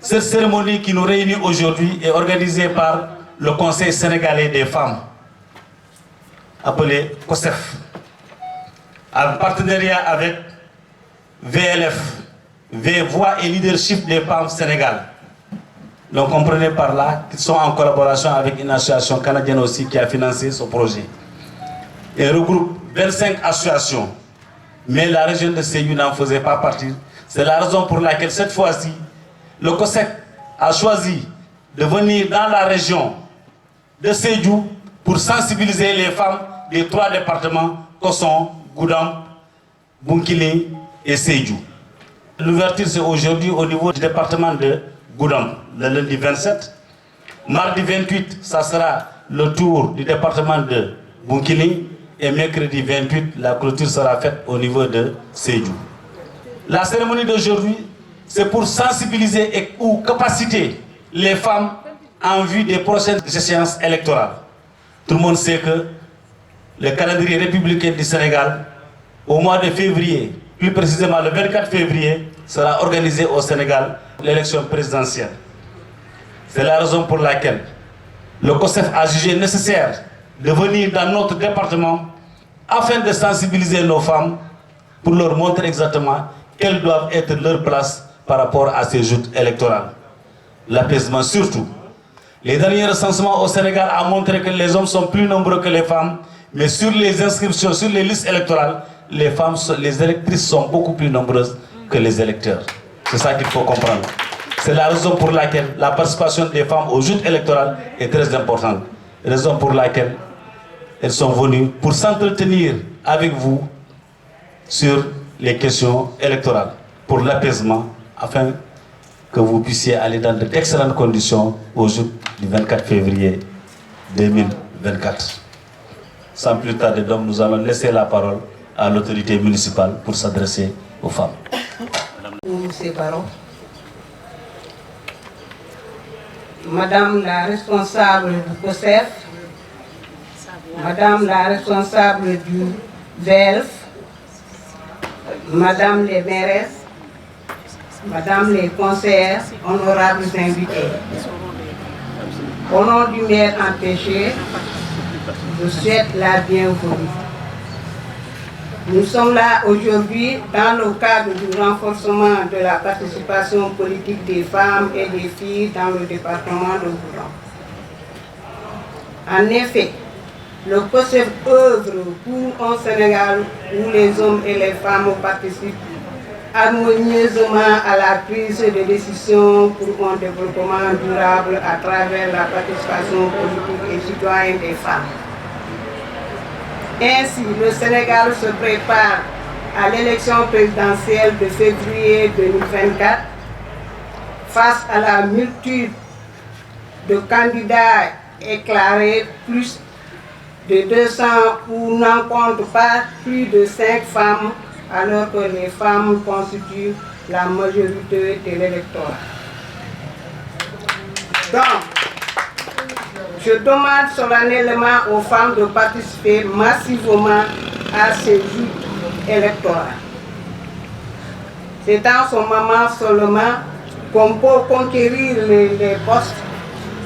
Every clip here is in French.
Cette cérémonie qui nous réunit aujourd'hui est organisée par le Conseil sénégalais des femmes, appelé COSEF, en partenariat avec VLF, Voix et Leadership des femmes Sénégal. Donc comprenez par là qu'ils sont en collaboration avec une association canadienne aussi qui a financé ce projet. Et regroupe 25 associations, mais la région de Sédhiou n'en faisait pas partie. C'est la raison pour laquelle cette fois-ci, le COSEF a choisi de venir dans la région de Sédhiou pour sensibiliser les femmes des 3 départements que sont Goudam, Bounkiling et Sédhiou. L'ouverture c'est aujourd'hui au niveau du département de Goudam, le lundi 27. Mardi 28, ça sera le tour du département de Bounkiling. Et mercredi 28, la clôture sera faite au niveau de Sédhiou. La cérémonie d'aujourd'hui, c'est pour sensibiliser ou capaciter les femmes en vue des prochaines échéances électorales. Tout le monde sait que le calendrier républicain du Sénégal, au mois de février, plus précisément le 24 février, sera organisé au Sénégal l'élection présidentielle. C'est la raison pour laquelle le COSEF a jugé nécessaire de venir dans notre département afin de sensibiliser nos femmes pour leur montrer exactement quelle doit être leur place par rapport à ces joutes électorales. L'apaisement surtout. Les derniers recensements au Sénégal ont montré que les hommes sont plus nombreux que les femmes, mais sur les inscriptions, sur les listes électorales, les femmes, les électrices sont beaucoup plus nombreuses que les électeurs. C'est ça qu'il faut comprendre. C'est la raison pour laquelle la participation des femmes aux joutes électorales est très importante. Raison pour laquelle elles sont venues pour s'entretenir avec vous sur les questions électorales, pour l'apaisement, afin que vous puissiez aller dans d'excellentes conditions au jour du 24 février 2024. Sans plus tarder, donc, nous allons laisser la parole à l'autorité municipale pour s'adresser aux femmes. Monsieur Baron, Madame la responsable du COSEF, Madame la responsable du VELF, Madame les mairesses, Madame les conseillères, honorables invités. Au nom du maire empêché, je souhaite la bienvenue. Nous sommes là aujourd'hui dans le cadre du renforcement de la participation politique des femmes et des filles dans le département de Goudam. En effet, le COSEF œuvre pour un Sénégal où les hommes et les femmes participent harmonieusement à la prise de décisions pour un développement durable à travers la participation politique et citoyenne des femmes. Ainsi, le Sénégal se prépare à l'élection présidentielle de février 2024 face à la multitude de candidats éclairés, plus de 200 où n'en compte pas plus de 5 femmes, alors que les femmes constituent la majorité de l'électorat. Donc, je demande solennellement aux femmes de participer massivement à ces joutes électorales. C'est en ce moment seulement qu'on peut conquérir les postes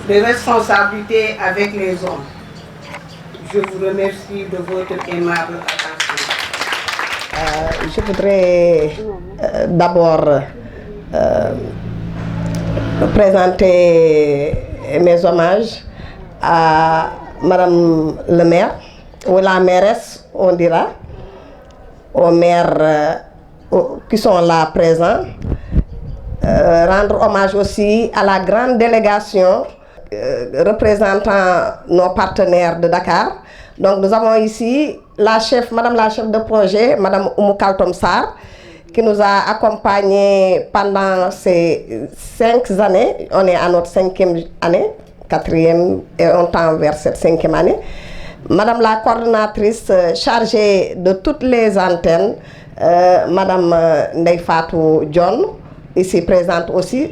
de responsabilité avec les hommes. Je vous remercie de votre aimable attention. Je voudrais d'abord présenter mes hommages à Madame le maire, ou la mairesse, on dira, aux maires qui sont là présents. Rendre hommage aussi à la grande délégation représentant nos partenaires de Dakar. Donc nous avons ici Madame la chef de projet, Madame Oumou Kaltom Sarr, qui nous a accompagnés pendant ces 5 années. On est à notre 5e année, 4e, et on tend vers cette 5e année. Madame la coordonnatrice chargée de toutes les antennes, Madame Ndeye Fatou John, ici présente aussi,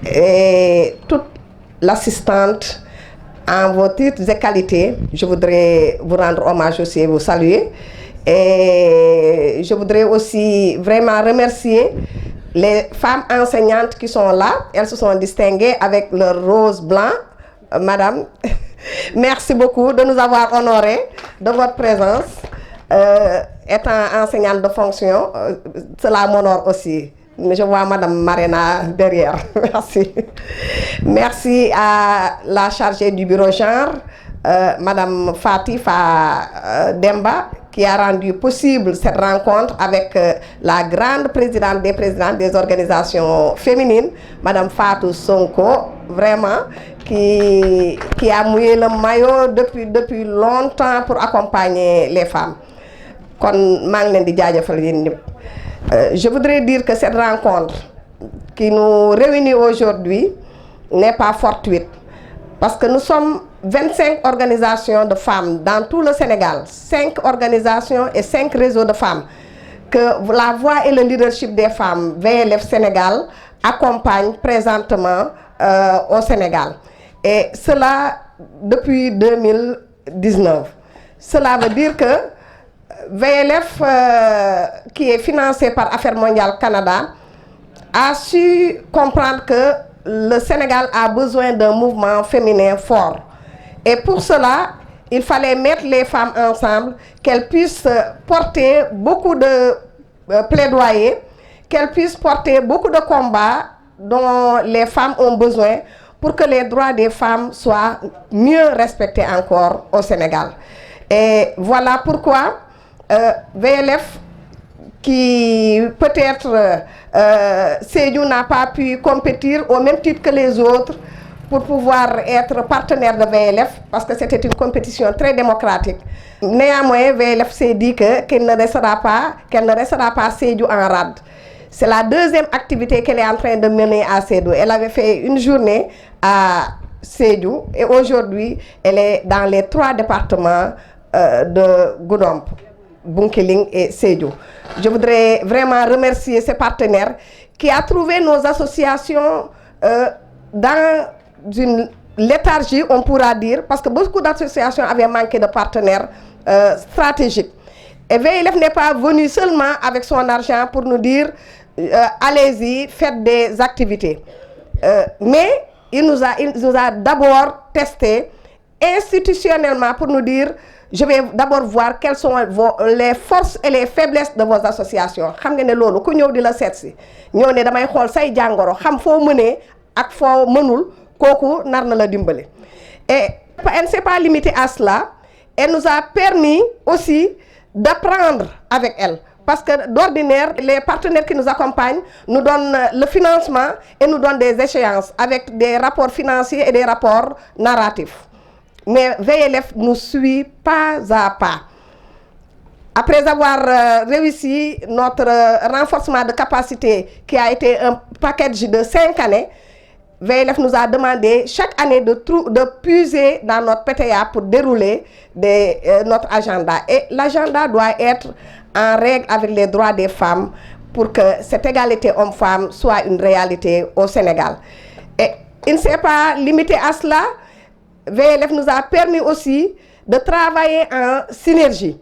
et toute l'assistante en vos titres et qualités. Je voudrais vous rendre hommage aussi et vous saluer. Et je voudrais aussi vraiment remercier les femmes enseignantes qui sont là, elles se sont distinguées avec leur rose blanc. Madame, merci beaucoup de nous avoir honorés de votre présence. Étant enseignante de fonction, cela m'honore aussi. Je vois Madame Marina derrière. Merci. Merci à la chargée du bureau genre, Madame Fatifa Demba, qui a rendu possible cette rencontre avec la grande présidente des organisations féminines, Madame Fatou Sonko, vraiment, qui a mouillé le maillot depuis longtemps pour accompagner les femmes. Je voudrais dire que cette rencontre qui nous réunit aujourd'hui n'est pas fortuite, parce que nous sommes 25 organisations de femmes dans tout le Sénégal, 5 organisations et 5 réseaux de femmes, que la voix et le leadership des femmes VLF Sénégal accompagnent présentement au Sénégal. Et cela depuis 2019. Cela veut dire que VLF, qui est financé par Affaires mondiales Canada, a su comprendre que le Sénégal a besoin d'un mouvement féminin fort. Et pour cela, il fallait mettre les femmes ensemble, qu'elles puissent porter beaucoup de plaidoyers, qu'elles puissent porter beaucoup de combats dont les femmes ont besoin pour que les droits des femmes soient mieux respectés encore au Sénégal. Et voilà pourquoi VLF, qui peut-être Sédhiou n'a pas pu compétir au même titre que les autres pour pouvoir être partenaire de VLF, parce que c'était une compétition très démocratique. Néanmoins, VLF s'est dit qu'elle ne restera pas Sédhiou en rade. C'est la deuxième activité qu'elle est en train de mener à Sédhiou. Elle avait fait une journée à Sédhiou et aujourd'hui, elle est dans les 3 départements de Goudomp, Bunkiling et Sédhiou. Je voudrais vraiment remercier ces partenaires qui ont trouvé nos associations dans une léthargie, on pourra dire, parce que beaucoup d'associations avaient manqué de partenaires stratégiques. Et VLF n'est pas venu seulement avec son argent pour nous dire allez-y, faites des activités. Mais il nous a d'abord testé institutionnellement pour nous dire je vais d'abord voir quelles sont les forces et les faiblesses de vos associations. Xam nga ne loolu ku ñëw di la seet si ñëw ne damay xool say jàngoro xam foo mënee ak foo mënul kooku nar na la dimbali. Et elle ne s'est pas limitée à cela. Elle nous a permis aussi d'apprendre avec elle. Parce que d'ordinaire, les partenaires qui nous accompagnent nous donnent le financement et nous donnent des échéances avec des rapports financiers et des rapports narratifs. Mais VLF nous suit pas à pas. Après avoir réussi notre renforcement de capacité qui a été un package de 5 années, VLF nous a demandé chaque année de puiser dans notre PTA pour dérouler notre agenda. Et l'agenda doit être en règle avec les droits des femmes pour que cette égalité homme-femme soit une réalité au Sénégal. Et il ne s'est pas limité à cela. VLF nous a permis aussi de travailler en synergie.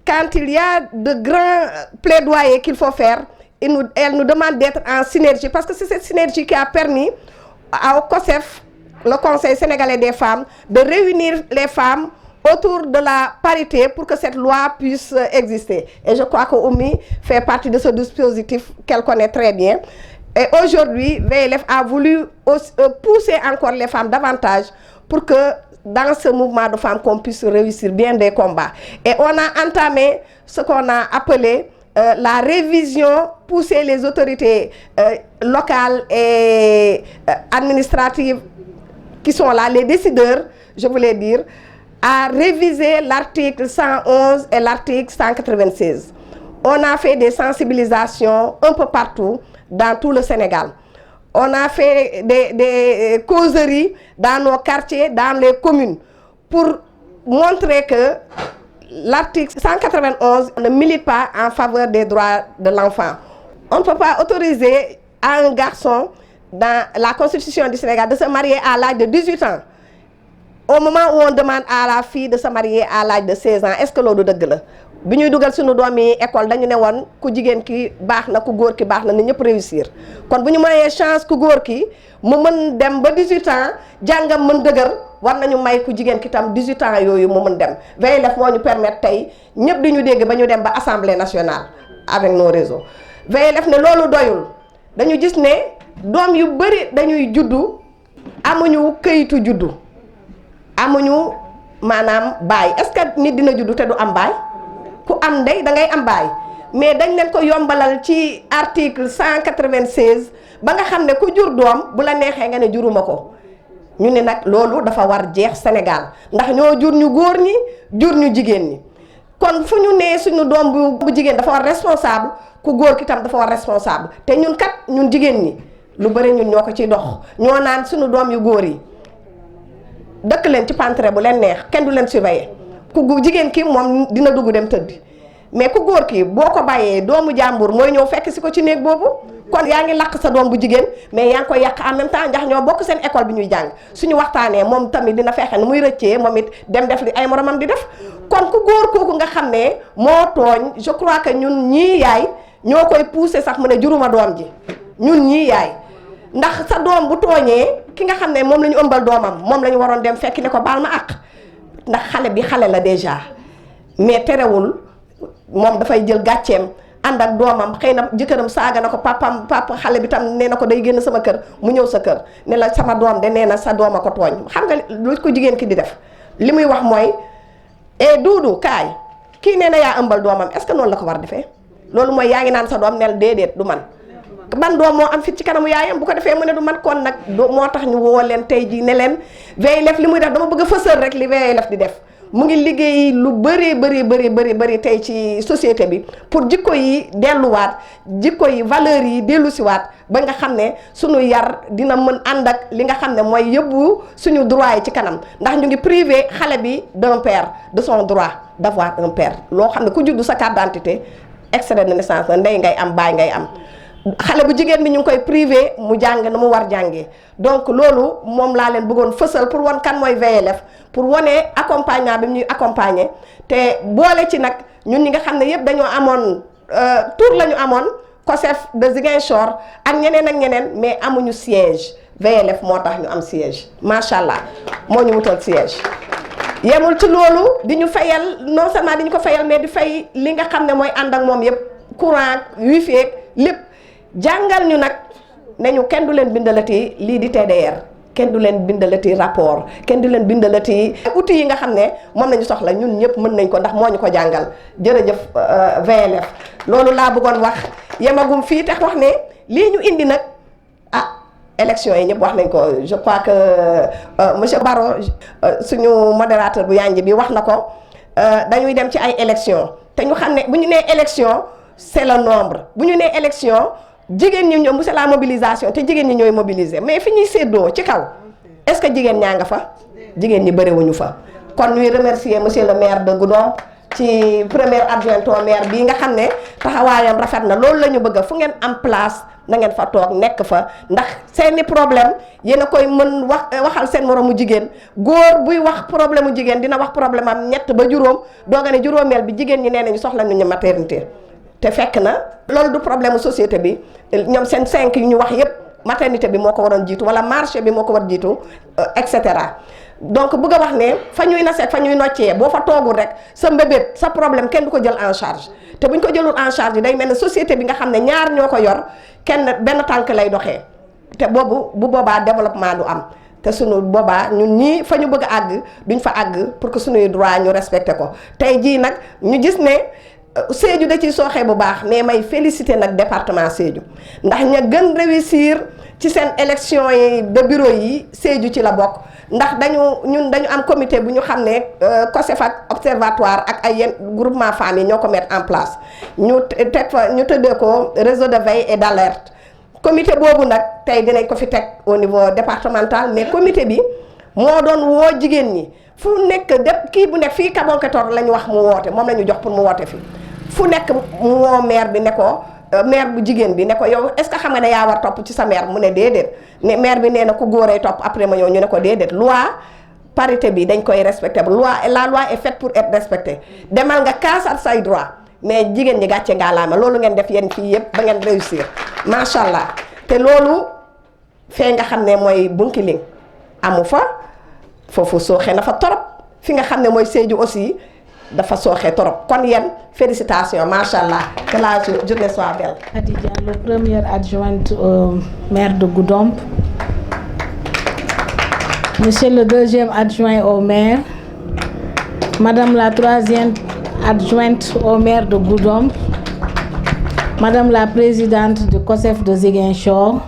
Quand il y a de grands plaidoyers qu'il faut faire, elle nous demande d'être en synergie parce que c'est cette synergie qui a permis au COSEF, le Conseil sénégalais des femmes, de réunir les femmes autour de la parité pour que cette loi puisse exister. Et je crois que Oumi fait partie de ce dispositif qu'elle connaît très bien. Et aujourd'hui, VLF a voulu pousser encore les femmes davantage pour que dans ce mouvement de femmes, qu'on puisse réussir bien des combats. Et on a entamé ce qu'on a appelé la révision, pousser les autorités locales et administratives qui sont là, les décideurs, je voulais dire, à réviser l'article 111 et l'article 196. On a fait des sensibilisations un peu partout, dans tout le Sénégal. On a fait des causeries dans nos quartiers, dans les communes, pour montrer que l'article 191 ne milite pas en faveur des droits de l'enfant. On ne peut pas autoriser à un garçon, dans la Constitution du Sénégal, de se marier à l'âge de 18 ans. Au moment où on demande à la fille de se marier à l'âge de 16 ans, est-ce que l'on doit bi ñuy dugal suñu doom yi école dañu ne woon ku jigéen ki baax na ku góor ki baax na ni ñëpp réussir kon bu ñu mayee chance ku góor ki mu mën dem ba 18 ans jàngam mën dëgër war nañu may ku jigéen ki tam 18 ans yooyu mu mën dem VLF moo ñu permettre tey ñëpp di ñu dégg ba ñu dem ba assemblée nationale avec nos réseaux. VLF ne loolu doyul dañu gis ne doom yu bëri dañuy juddu amuñu këyitu juddu amuñu maanaam baay est-ce que nit dina juddu te du am baay ku am ndey da ngay am baay mais dañ leen ko yombalal ci article 196 ba nga xam ne ku jur doom bu la neexee nga ne juruma ko ñu ne nag loolu dafa war jeex Sénégal ndax ñoo jur ñu góor ñi jur ñu jigéen ñi kon fu ñu nee suñu doom bu jigéen dafa war responsable ku góor ki tam dafa war responsable te ñun kat ñun jigéen ñi lu bëri ñun ñoo ko ciy dox ñoo naan suñu doom yu góor yi dëkk leen ci pantre bu leen neex kenn du leen surveiller ku jigéen ki moom dina dugg dem tëddi mais ku góor ki boo ko bàyyee doomu jàmbur mooy ñëw fekk si ko ci néeg boobu kon yaa ngi lakk sa doom bu jigéen mais yaa ngi koy yàq en même temps ndax ñoo bokk seen école bi ñuy jàng suñu waxtaanee moom tamit dina fexe nu muy rëccee moom it dem def li ay moromam di def kon ku góor kooku nga xam ne moo tooñ je crois que ñun ñii yaay ñoo koy pousser sax mu ne juruma doom ji ñun ñii yaay ndax sa doom bu tooñee ki nga xam ne moom la ñu ëmbal doomam moom la ñu waroon dem fekki ne ko baal ma àq ndax xale bi xale la déjà mais terewul moom dafay jël gàcceem ànd ak doomam xëy na jëkkëram saaga na ko papa xale bi tam nee na ko day génn sama kër mu ñëw sa kër ne la sama doom de nee na sa doom a ko tooñ xam nga lu ko jigéen ki di def li muy wax mooy duudu kaay kii nee na yaa ëmbal doomam est-ce que noonu la ko war defee loolu mooy yaa ngi naan sa doom nel déedéet du man ban doom moo am fit ci kanamu yaayam bu ko defee mu ne du man kon nag moo tax ñu woo leen tey jii ne leen VLF li muy def dama bëgg a fësal rek li VLF di def mu ngi liggéey lu bëri tey ci société bi pour jikko yi delluwaat jikko yi valeurs yi dellu siwaat ba nga xam ne suñu yar dina mën ànd ak li nga xam ne mooy yóbbu suñu droit yi ci kanam ndax ñu ngi privé xale bi d'un père de son droit d'avoir un père loo xam ne ku juddu sa carte d'identité extrait de naissance la ndey ngay am baay ngay am xale bu jigéen bi ñu ngi koy privé mu jàng na mu war jàngee donc loolu moom laa leen bëggoon fësal pour wan kan mooy VLF pour wane accompagnement bi ñuy accompagner te boole ci nag ñun ñi nga xam ne yëpp dañoo amoon tour la ñu amoon COSEF de Ziguinchor ak ñeneen mais amuñu siège VLF moo tax ñu am siège macha allah moo ñu wutal siège. yemul ci loolu di ñu fayal non seulement di ñu ko fayal mais di fay li nga xam ne mooy ànd ak moom yëpp courant wifi ak lépp. jàngal ñu nag ne ñu kenn du leen bindalati lii di TDR kenn du leen bindalati rapport kenn du leen bindalati outils yi nga xam ne moom nañu soxla ñun ñëpp mën nañ ko ndax moo ñu ko jàngal jërëjëf VLF loolu laa bëggoon wax yemagum fii tax wax ne lii ñu indi nag élection yi ñëpp wax nañ ko je crois que monsieur Baro suñu modérateur bu yanj bi wax na ko dañuy dem ci ay élection te ñu xam ne bu ñu nee élection c'est le nombre bu ñu nee élection jigéen ñi ñoom c'est la mobilisation te jigéen ñi ñooy mobiliser mais fi ñuy séddoo ci kaw est-ce que jigéen ñaa nga fa jigéen ñi bëriwuñu fa kon ñuy remercier monsieur le maire de Goudomp ci premier adjoint au maire bii nga xam ne taxawaayam rafet na loolu la ñu bëgg fu ngeen am place na ngeen fa toog nekk fa ndax seeni problème yéen a koy mën waxal seen moromu jigéen góor buy wax problème mu jigéen dina wax problème am ñett ba juróom dooga ne juróomeel bi jigéen ñi nee nañu soxla nañu maternité te fekk na loolu du problème société bi ñoom seen 5 yu ñu wax yépp maternité bi moo ko waroon jiitu wala marché bi moo ko war jiitu et cetera donc bëgg a wax ne fa ñuy naseeg fa ñuy noccee boo fa toogul rek sa mbébét sa problème kenn du ko jël en charge te buñ ko jëlul en charge day mel ne société bi nga xam ne ñaar ñoo ko yor kenn benn tànk lay doxee te boobu bu boobaa développement du am te sunu boobaa ñun ñii fa ñu bëgg a àgg duñ fa àgg pour que sunuy droit ñu respecté ko tey jii nag ñu gis ne Sédhiou da ciy sooxee bu baax mais may féliciter nag département Sédhiou ndax ña gën réussir ci seen élection yi de bureau yi Sédhiou ci la bokk ndax dañu am comité bu ñu xam ne COSEF ak observatoire ak ay yenn groupement femmes yi ñoo ko mettre en place ñu teg fa ñu tëddee ko réseau de veille et d'alerte comité boobu nag tey dinañ ko fi teg au niveau départemental mais comité bi moo doon woo jigéen ñi fu nekk kii bu nekk fii Kabonketor la ñu wax mu woote moom la ñu jox pour mu woote fi fu nekk mu woo maire bi ne ko maire bu jigéen bi ne ko yow est-ce que xam nga ne yaa war topp ci sa maire mu ne déedéet ne maire bi nee na ku góoree topp après ma ñëw ñu ne ko déedéet loi parité bi dañ koy respecter la loi est faite pour être respectée demal nga kaasal say droit mais jigéen ñi gàcce ngaalaama loolu ngeen def yéen fii yëpp ba ngeen réussir macha allah te loolu fee nga xam ne mooy Bunkiling amu fa foofu sooxe na fa torop fi nga xam ne mooy Sédhiou aussi dafa sooxe torop kon yéen félicitations macha allah que la journée soit belle. Khadija, la première adjointe au maire de Goudomp. Monsieur le deuxième adjoint au maire, Madame la troisième adjointe au maire de Goudomp, Madame la présidente du COSEF de Ziguinchor,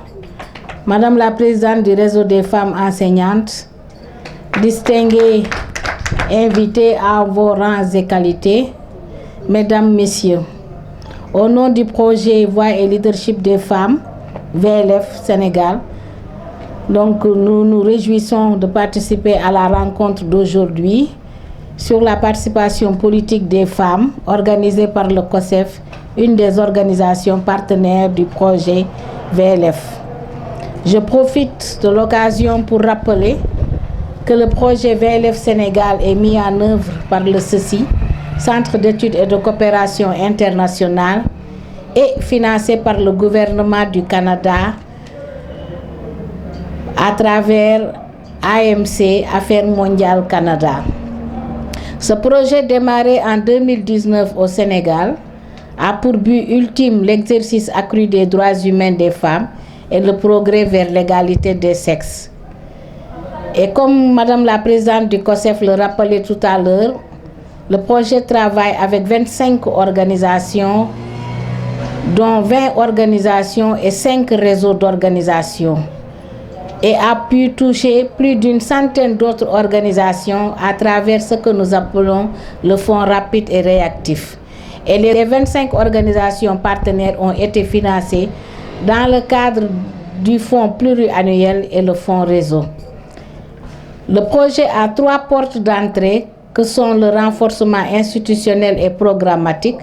Madame la présidente du réseau des femmes enseignantes, distingués invités à vos rangs et qualités, Mesdames, Messieurs, au nom du projet Voix et Leadership des femmes, VLF Sénégal, donc nous nous réjouissons de participer à la rencontre d'aujourd'hui sur la participation politique des femmes organisée par le COSEF, une des organisations partenaires du projet VLF. Je profite de l'occasion pour rappeler que le projet VLF Sénégal est mis en œuvre par le CECI, Centre d'études et de coopération internationale, et financé par le gouvernement du Canada à travers AMC, Affaires mondiales Canada. Ce projet démarré en 2019 au Sénégal a pour but ultime l'exercice accru des droits humains des femmes et le progrès vers l'égalité des sexes. Et comme Madame la présidente du COSEF le rappelait tout à l'heure, le projet travaille avec 25 organisations, dont 20 organisations et 5 réseaux d'organisations, et a pu toucher plus d'une centaine d'autres organisations à travers ce que nous appelons le Fonds rapide et réactif. Et les 25 organisations partenaires ont été financées dans le cadre du Fonds pluriannuel et le Fonds réseau. Le projet a 3 portes d'entrée que sont le renforcement institutionnel et programmatique,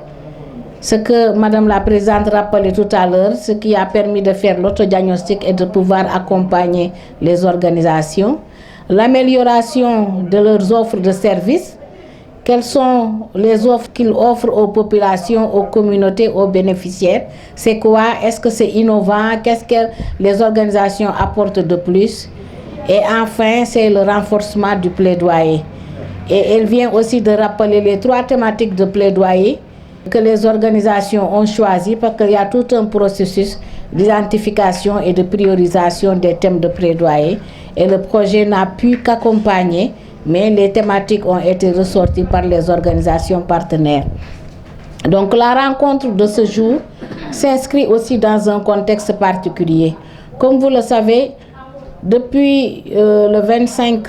ce que Madame la Présidente rappelait tout à l'heure, ce qui a permis de faire l'autodiagnostic et de pouvoir accompagner les organisations, l'amélioration de leurs offres de services, quelles sont les offres qu'ils offrent aux populations, aux communautés, aux bénéficiaires, c'est quoi, est-ce que c'est innovant, qu'est-ce que les organisations apportent de plus, et enfin c'est le renforcement du plaidoyer. Et elle vient aussi de rappeler les 3 thématiques de plaidoyer que les organisations ont choisi parce qu'il y a tout un processus d'identification et de priorisation des thèmes de plaidoyer et le projet n'a pu qu'accompagner, mais les thématiques ont été ressorties par les organisations partenaires. Donc la rencontre de ce jour s'inscrit aussi dans un contexte particulier. Comme vous le savez, depuis le 25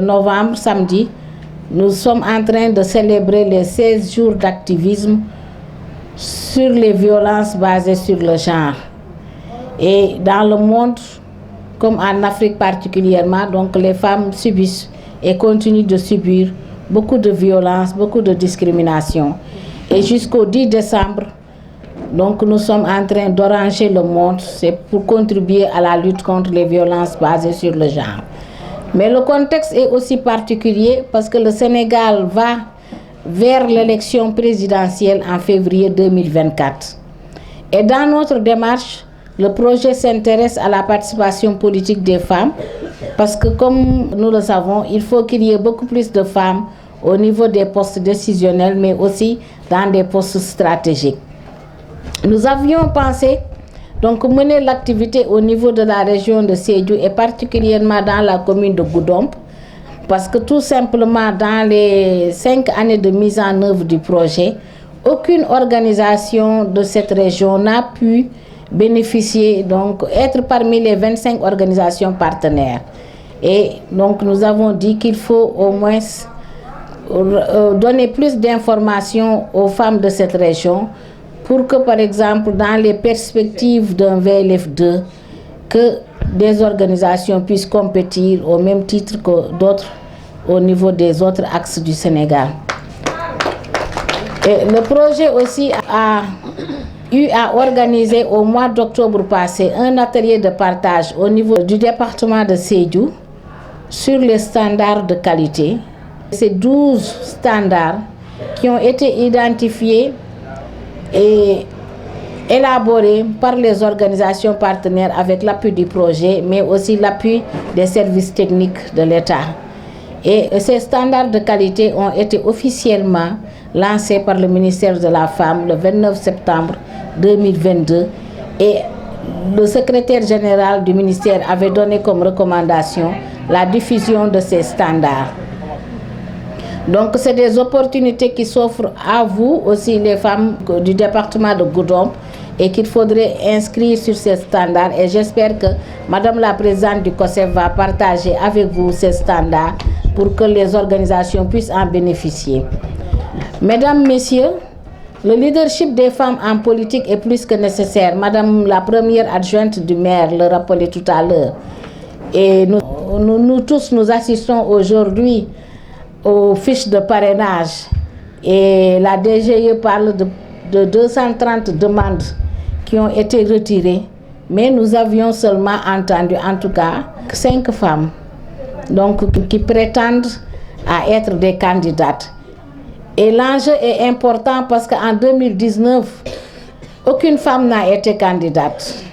novembre, samedi, nous sommes en train de célébrer les 16 jours d'activisme sur les violences basées sur le genre. Et dans le monde, comme en Afrique particulièrement, donc les femmes subissent et continuent de subir beaucoup de violences, beaucoup de discrimination. Et jusqu'au 10 décembre, donc nous sommes en train d'oranger le monde, c'est pour contribuer à la lutte contre les violences basées sur le genre. Mais le contexte est aussi particulier parce que le Sénégal va vers l'élection présidentielle en février 2024. Et dans notre démarche, le projet s'intéresse à la participation politique des femmes parce que comme nous le savons, il faut qu'il y ait beaucoup plus de femmes au niveau des postes décisionnels mais aussi dans des postes stratégiques. Nous avions pensé donc mener l'activité au niveau de la région de Sédhiou et particulièrement dans la commune de Goudomp parce que tout simplement dans les 5 années de mise en œuvre du projet, aucune organisation de cette région n'a pu bénéficier, donc être parmi les 25 organisations partenaires. Et donc nous avons dit qu'il faut au moins donner plus d'informations aux femmes de cette région pour que, par exemple, dans les perspectives d'un VLF2, que des organisations puissent compétir au même titre que d'autres au niveau des autres axes du Sénégal. Et le projet aussi a eu à organiser au mois d'octobre passé un atelier de partage au niveau du département de Sédhiou sur les standards de qualité. Ces 12 standards qui ont été identifiés et élaborés par les organisations partenaires avec l'appui du projet, mais aussi l'appui des services techniques de l'État. Et ces standards de qualité ont été officiellement lancés par le ministère de la Femme le 29 septembre 2022 et le secrétaire général du ministère avait donné comme recommandation la diffusion de ces standards. Donc c'est des opportunités qui s'offrent à vous aussi, les femmes du département de Goudomp, et qu'il faudrait inscrire sur ces standards. Et j'espère que Madame la Présidente du COSEF va partager avec vous ces standards pour que les organisations puissent en bénéficier. Mesdames, Messieurs, le leadership des femmes en politique est plus que nécessaire. Madame la première adjointe du maire le rappelait tout à l'heure. Et nous tous, nous assistons aujourd'hui aux fiches de parrainage. Et la DGE parle de 230 demandes qui ont été retirées. Mais nous avions seulement entendu, en tout cas, 5 femmes donc, qui prétendent à être des candidates. Et l'enjeu est important parce qu'en 2019, aucune femme n'a été candidate.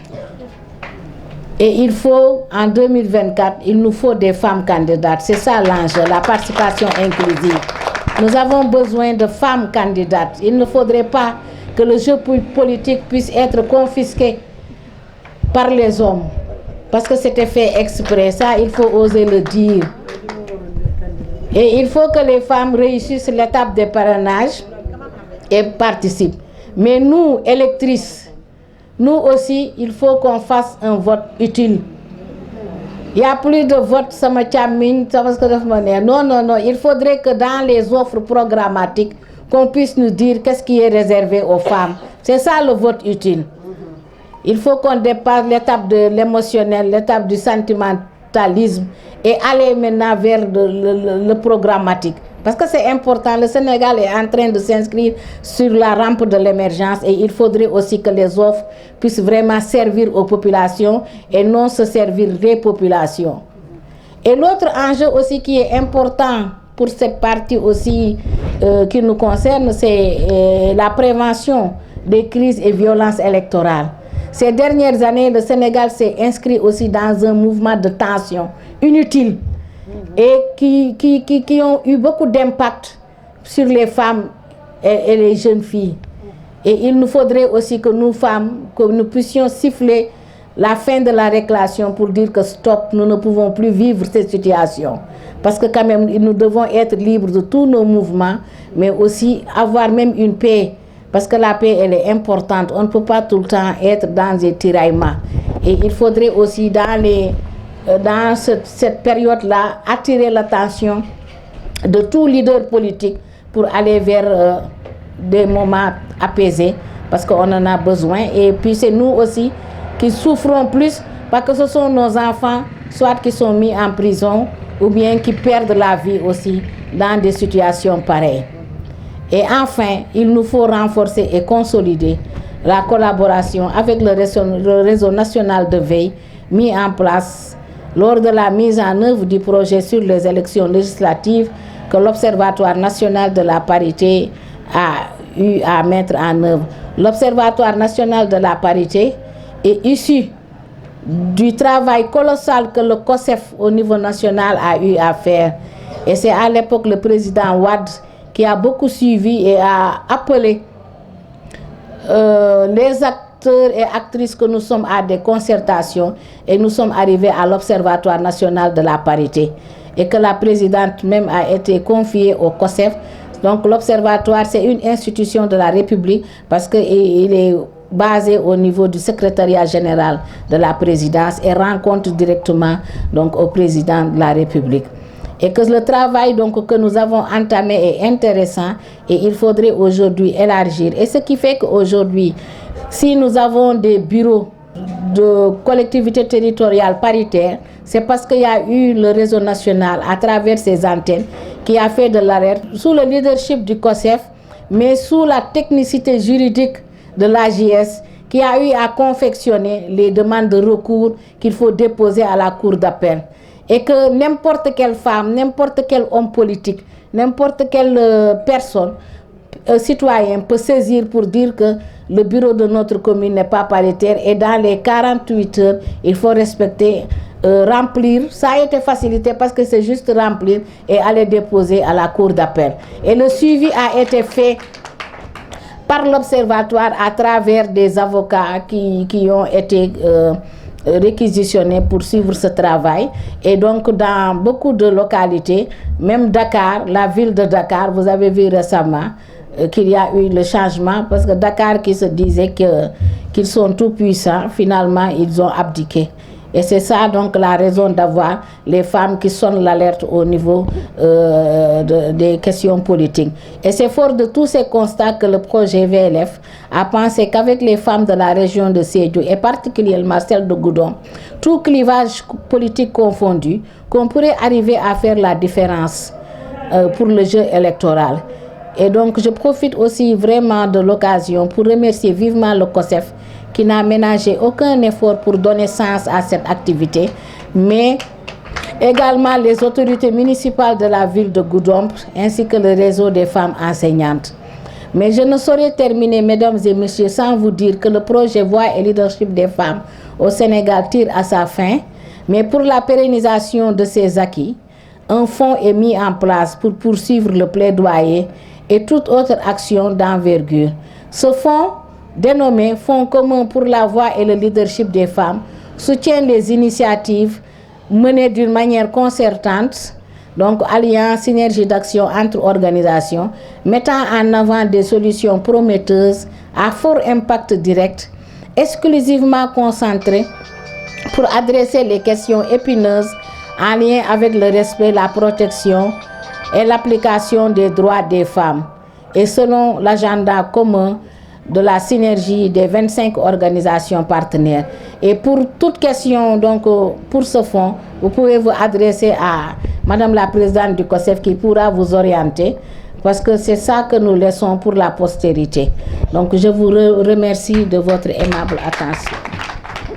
Et il faut, en 2024, il nous faut des femmes candidates. C'est ça l'enjeu, la participation inclusive. Nous avons besoin de femmes candidates. Il ne faudrait pas que le jeu politique puisse être confisqué par les hommes. Parce que c'était fait exprès. Ça, il faut oser le dire. Et il faut que les femmes réussissent l'étape des parrainages et participent. Mais nous, électrices, nous aussi, il faut qu'on fasse un vote utile. Il n'y a plus de vote sama chamine, non, non, non. Il faudrait que dans les offres programmatiques, qu'on puisse nous dire qu'est-ce qui est réservé aux femmes. C'est ça le vote utile. Il faut qu'on dépasse l'étape de l'émotionnel, l'étape du sentimentalisme et aller maintenant vers le programmatique. Parce que c'est important, le Sénégal est en train de s'inscrire sur la rampe de l'émergence et il faudrait aussi que les offres puissent vraiment servir aux populations et non se servir des populations. Et l'autre enjeu aussi qui est important pour cette partie aussi qui nous concerne, c'est la prévention des crises et violences électorales. Ces dernières années, le Sénégal s'est inscrit aussi dans un mouvement de tension inutile et qui ont eu beaucoup d'impact sur les femmes et les jeunes filles. Et il nous faudrait aussi que nous femmes, que nous puissions siffler la fin de la récréation pour dire que stop, nous ne pouvons plus vivre cette situation. Parce que quand même, nous devons être libres de tous nos mouvements, mais aussi avoir même une paix. Parce que la paix, elle est importante. On ne peut pas tout le temps être dans des tiraillements. Et il faudrait aussi, dans cette période-là, attirer l'attention de tout leader politique pour aller vers des moments apaisés. Parce qu'on en a besoin. Et puis c'est nous aussi qui souffrons plus, parce que ce sont nos enfants, soit qui sont mis en prison, ou bien qui perdent la vie aussi dans des situations pareilles. Et enfin, il nous faut renforcer et consolider la collaboration avec le réseau national de veille mis en place lors de la mise en œuvre du projet sur les élections législatives que l'Observatoire national de la parité a eu à mettre en œuvre. L'Observatoire national de la parité est issu du travail colossal que le COSEF au niveau national a eu à faire. Et c'est à l'époque le président Wade qui a beaucoup suivi et a appelé les acteurs et actrices que nous sommes à des concertations et nous sommes arrivés à l'Observatoire national de la parité et que la présidente même a été confiée au COSEF. Donc l'Observatoire, c'est une institution de la République parce qu'il est basé au niveau du secrétariat général de la présidence et rencontre directement donc, au président de la République. Et que le travail donc, que nous avons entamé est intéressant et il faudrait aujourd'hui élargir. Et ce qui fait qu'aujourd'hui, si nous avons des bureaux de collectivités territoriales paritaires, c'est parce qu'il y a eu le réseau national à travers ses antennes qui a fait de l'alerte sous le leadership du COSEF, mais sous la technicité juridique de l'AJS qui a eu à confectionner les demandes de recours qu'il faut déposer à la cour d'appel. et que n'importe quelle femme, n'importe quel homme politique, n'importe quelle personne, citoyen peut saisir pour dire que le bureau de notre commune n'est pas paritaire et dans les 48 heures, il faut respecter, remplir. Ça a été facilité parce que c'est juste remplir et aller déposer à la cour d'appel. Et le suivi a été fait par l'observatoire à travers des avocats qui ont été réquisitionnés pour suivre ce travail. Et donc dans beaucoup de localités, même Dakar, la ville de Dakar, vous avez vu récemment qu'il y a eu le changement parce que Dakar qui se disait qu'ils sont tout puissants, finalement ils ont abdiqué. Et c'est ça donc la raison d'avoir les femmes qui sonnent l'alerte au niveau des questions politiques. Et c'est fort de tous ces constats que le projet VLF a pensé qu'avec les femmes de la région de Sédhiou et particulièrement celle de Goudomp, tout clivage politique confondu, qu'on pourrait arriver à faire la différence pour le jeu électoral. Et donc je profite aussi vraiment de l'occasion pour remercier vivement le COSEF qui n'a ménagé aucun effort pour donner sens à cette activité, mais également les autorités municipales de la ville de Goudomp ainsi que le réseau des femmes enseignantes. Mais je ne saurais terminer, mesdames et messieurs, sans vous dire que le projet Voix et leadership des femmes au Sénégal tire à sa fin, mais pour la pérennisation de ces acquis, un fonds est mis en place pour poursuivre le plaidoyer et toute autre action d'envergure. Ce fonds, dénommé Fonds commun pour la voix et le leadership des femmes, soutient les initiatives menées d'une manière concertante, donc alliant synergie d'action entre organisations, mettant en avant des solutions prometteuses à fort impact direct, exclusivement concentrées pour adresser les questions épineuses en lien avec le respect, la protection et l'application des droits des femmes, et selon l'agenda commun de la synergie des 25 organisations partenaires. Et pour toute question, donc pour ce fonds, vous pouvez vous adresser à Madame la Présidente du COSEF qui pourra vous orienter, parce que c'est ça que nous laissons pour la postérité. Donc je vous remercie de votre aimable attention.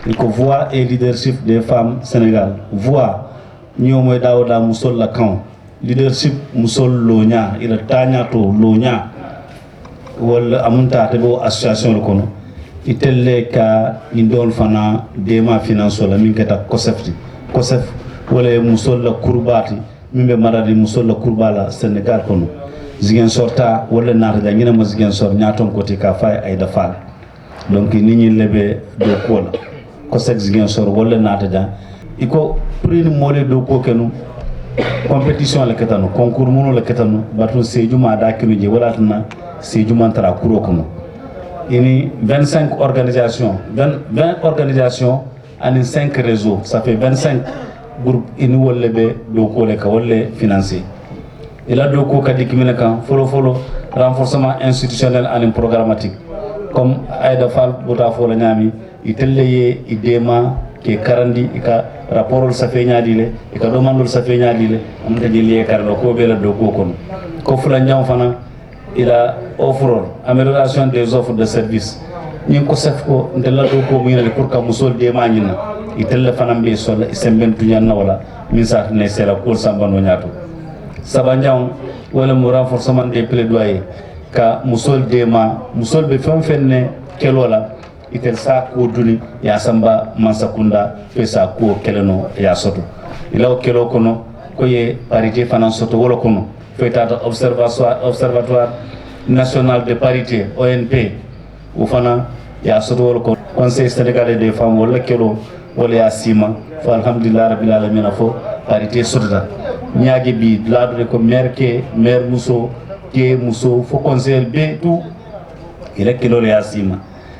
Donc voix et leadership des femmes Sénégal. Voix, nous sommes Daouda Moussol Lacan. Leadership Moussol Lonia, il a Tagnato Lonia. Wala amunta tebo association le kono itelle ka indol fana dema finance la min keta COSEF wala musol la kurbati mimbe maradi musol la kurbala Sénégal kono zigen sorta wala nata da ngina ma zigen sor nyaton koti ka fay ay dafal donc nini lebe do kola COSEF zigen sor wala nata da iko prix mole do ko kenu compétition la ketano concours mono la ketano batu sejuma da kinu je wala tana Sédhiou Mantara Kouro Kono. Il y a 25 organisations, 20 organisations et 5 réseaux. Ça fait 25 groupes qui nous ont financés. Il y a deux follow renforcement institutionnel et programmatique. Comme Aïda Fall, Boutafo Lanyami, il y a des déma qui est 40, il y a un rapport de Safénia Dile, il y a un demande de Safénia Dile, il y a des liens il a offert amélioration des offres de services. Nous avons fait des choses pour que nous soyons des manières. Il y a des gens qui sont des gens qui ont renforcement des plaidoyers. Car nous sommes des gens qui sont des gens qui sont des gens qui sont Mansakunda, Pesa, Keleno, Yasoto. Il a des parité financière. Observatoire national de parité ONP ou fana ya soto le conseil sénégalais des femmes wala kelo wala ya sima fa alhamdulillah rabbil alamin fo parité sotata nyaage bi ladre ko maire muso fo conseil be tout ila kelo ya sima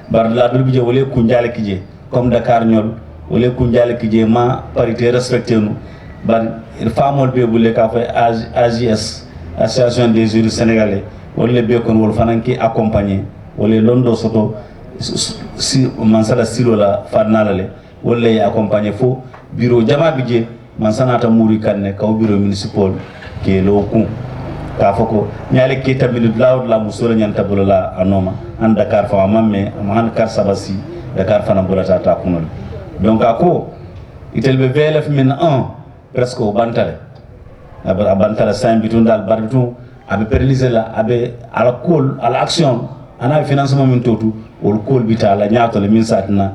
bar ladre bi je wala kunjale kije comme Dakar ñol wala kunjale kije ma parité respecté nous bar femmes be bulle ka fa AJS association des jurys sénégalais wala be kon wol fanan ki accompagner wala londo soto si mansala silo la fadnala le wala ya accompagner fo bureau jama bije mansanata muri kanne kaw bureau municipal ke lo ku ka foko nyale ke tabinu lawd la musola nyanta bulala anoma an Dakar fa mamme am kar sabasi Dakar fana bulata ta kunol donc ako itelbe VLF min 1 presque au bantale a bantale sain bitun dal barbitu abe pérenniser la abe ala call ala action ana financement min totu wol call bita la nyaato le min satna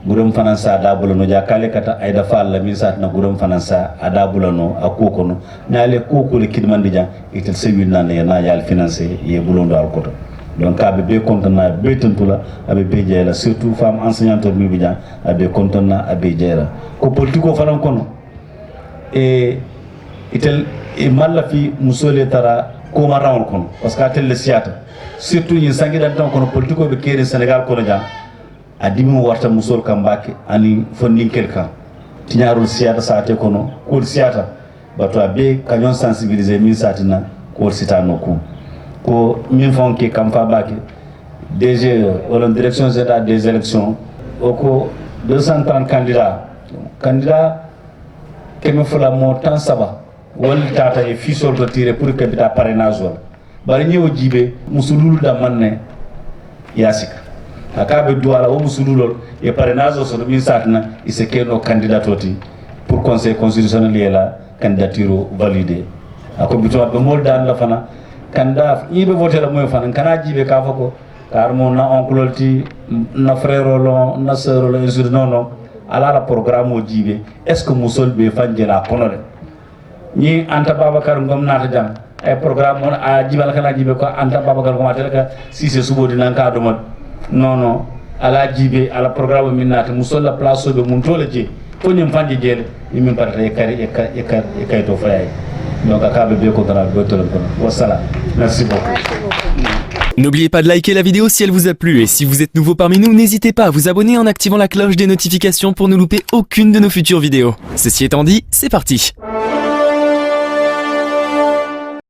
gurum fanansa da bulano ja kale kata ayda fall la min satna gurum fanansa ada bulano akokono naale koko le kidmandi jan itel sewil nan na yal financer ye bulondo al koto donc abe be kontana be tantula abe be jela surtout femme enseignante mi bijan abe kontana abe jela ko politiko fanan kono e itel e malla fi musole tara ko marawol kono parce que atel le siata surtout yin sangi dan tan kono politiko be kere Sénégal kono jang adimi warta musol kambake ani fondin quelqu'un tiñarul siata saate kono ko siata bato abe kanyon sensibiliser min satina ko sitano ko min fon ke kam fa bake DG wala direction générale des élections oko 230 candidats keme fula mo tan saba wal tata e fisol to tirer pour que bita parrainage wala bari ñew jibe musulul da manne yasika akabe duala o musulul e parrainage so min satna ise keno candidatoti pour conseil constitutionnel yela candidature validée ako bito be mol dan la fana kanda yibe voter la moy fana kana jibe ka fako car mon na oncle ti na frère lo na sœur lo insur non ala la programme o jibe est ce que musol be fanjela konore ni anta babakar ngom nata jam ay programme on a jibal kana jibe ko anta babakar ngom atela ka si c'est subo dinan ka do non ala jibe ala programme min nata musol la place be mun tole je to nyam fanje jele yimin parata e kay to fay donc akabe be ko dara be tole ko wassalam merci beaucoup. N'oubliez pas de liker la vidéo si elle vous a plu et si vous êtes nouveau parmi nous, n'hésitez pas à vous abonner en activant la cloche des notifications pour ne louper aucune de nos futures vidéos. Ceci étant dit, c'est parti.